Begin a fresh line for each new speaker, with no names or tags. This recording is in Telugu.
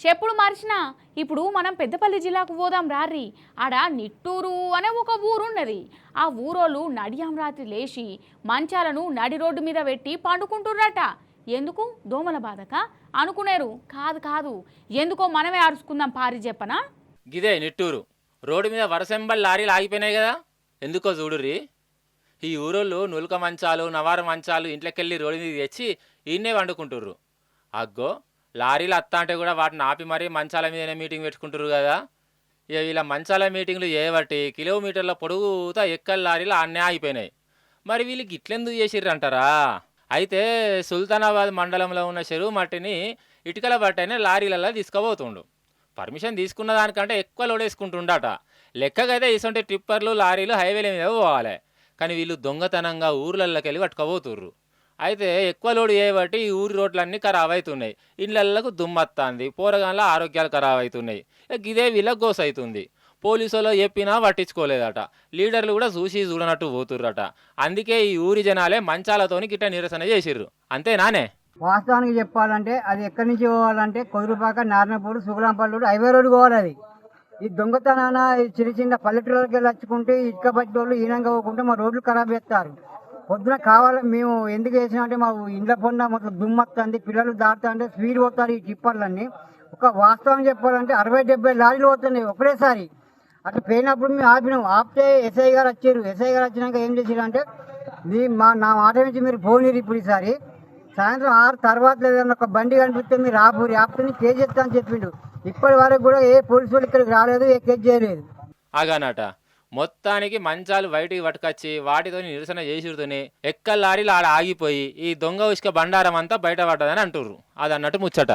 చెప్పుడు మార్చినా ఇప్పుడు మనం పెద్దపల్లి జిల్లాకు పోదాం రారి. ఆడ నిట్టూరు అనే ఒక ఊరున్నది. ఆ ఊరోళ్ళు నడియాం రాత్రి లేచి మంచాలను నడి రోడ్డు మీద పెట్టి పండుకుంటుర్రట. ఎందుకు? దోమల బాధక అనుకునేరు. కాదు కాదు, ఎందుకో మనమే అరుచుకుందాం పారి చెప్పనా.
గిదే నిట్టూరు రోడ్డు మీద వరసెంబల్ లారీలు ఆగిపోయినాయి కదా, ఎందుకో చూడుర్రి. ఈ ఊరోళ్ళు నులక మంచాలు నవార మంచాలు ఇంట్లోకెళ్ళి రోడ్డు మీద తెచ్చి ఈయన్నే వండుకుంటుర్రు. అగ్గో లారీలు అత్తా అంటే కూడా వాటిని ఆపి మరీ మంచాల మీదనే మీటింగ్ పెట్టుకుంటారు కదా. ఇక ఇలా మంచాల మీటింగ్లు చేయబట్టి కిలోమీటర్ల పొడుగుతా ఎక్కల లారీలు అన్నే ఆగిపోయినాయి. మరి వీళ్ళకి ఇట్లెందుకు చేసిర్రు అంటారా? అయితే సుల్తానాబాద్ మండలంలో ఉన్న చెరువు మట్టిని ఇటుకల బట్టనే లారీలలో తీసుకుపోతుండు. పర్మిషన్ తీసుకున్న దానికంటే ఎక్కువ లోడ్ వేసుకుంటుండట. లెక్కకైతే ఇసొంటి టిప్పర్లు లారీలు హైవేల మీద పోవాలి, కానీ వీళ్ళు దొంగతనంగా ఊర్లలోకి వెళ్ళి పట్టుకోబోతుర్రు. అయితే ఎక్కువ లోడ్ చేయబట్టి ఈ ఊరి రోడ్లన్నీ ఖరాబ్ అవుతున్నాయి. ఇళ్ళకు దుమ్మత్తాంది, పోరగాన్ల ఆరోగ్యాలు ఖరాబ్ అవుతున్నాయి. ఇదే వీళ్ళకి గోస అవుతుంది. పోలీసులో చెప్పినా పట్టించుకోలేదట. లీడర్లు కూడా చూసి చూడనట్టు పోతుర్రట. అందుకే ఈ ఊరి జనాలే మంచాలతోని గిట్ట నిరసన చేసిర్రు. అంతేనానే?
వాస్తవానికి చెప్పాలంటే అది ఎక్కడి నుంచి పోవాలంటే కొదురుపాక, నారాయణపూర్, సుగులాంపల్లూరు హైవే రోడ్డు పోవాలి. అది ఈ దొంగతనాన చిన్న చిన్న పల్లెటూళ్ళకి వెళ్ళి వచ్చుకుంటే ఇటుక బట్టి వాళ్ళు ఈనంగా పోకుంటే మా రోడ్లు ఖరాబ్ చేస్తారు. పొద్దున కావాలి మేము ఎందుకు వేసినామంటే మా ఇండ్ల పొంద మొత్తం దుమ్మత్తంది, పిల్లలు దాటుతా అంటే స్పీడ్ పోతారు ఈ టిప్పర్లన్నీ. ఒక వాస్తవం చెప్పాలంటే 60-70 లారీలు పోతున్నాయి ఒకటేసారి. అట్లా పోయినప్పుడు మేము ఆపినాం. ఆపితే ఎస్ఐ గారు వచ్చారు. ఎస్ఐ గారు వచ్చినాక ఏం చేసారు అంటే నా మాట నుంచి మీరు పోనీరు, ఇప్పుడు ఈసారి సాయంత్రం 6 తర్వాత లేదన్న ఒక బండి కనిపిస్తే మీరు ఆపూరి, ఆపితే కేసు చెప్తా అని చెప్పిండు. ఇప్పటి వరకు కూడా ఏ పోలీసు వాళ్ళు ఇక్కడికి రాలేదు, ఏ కేసు చేయలేదు.
అగానట మొత్తానికి మంచాలు బయటికి పట్టుకొచ్చి వాటితో నిరసన చేసుడుతోనే ఎక్కల లారీలు ఆడ ఆగిపోయి ఈ దొంగ ఉసుక బండారం అంతా బయటపడ్డదని అంటుర్రు. అది అన్నట్టు ముచ్చట.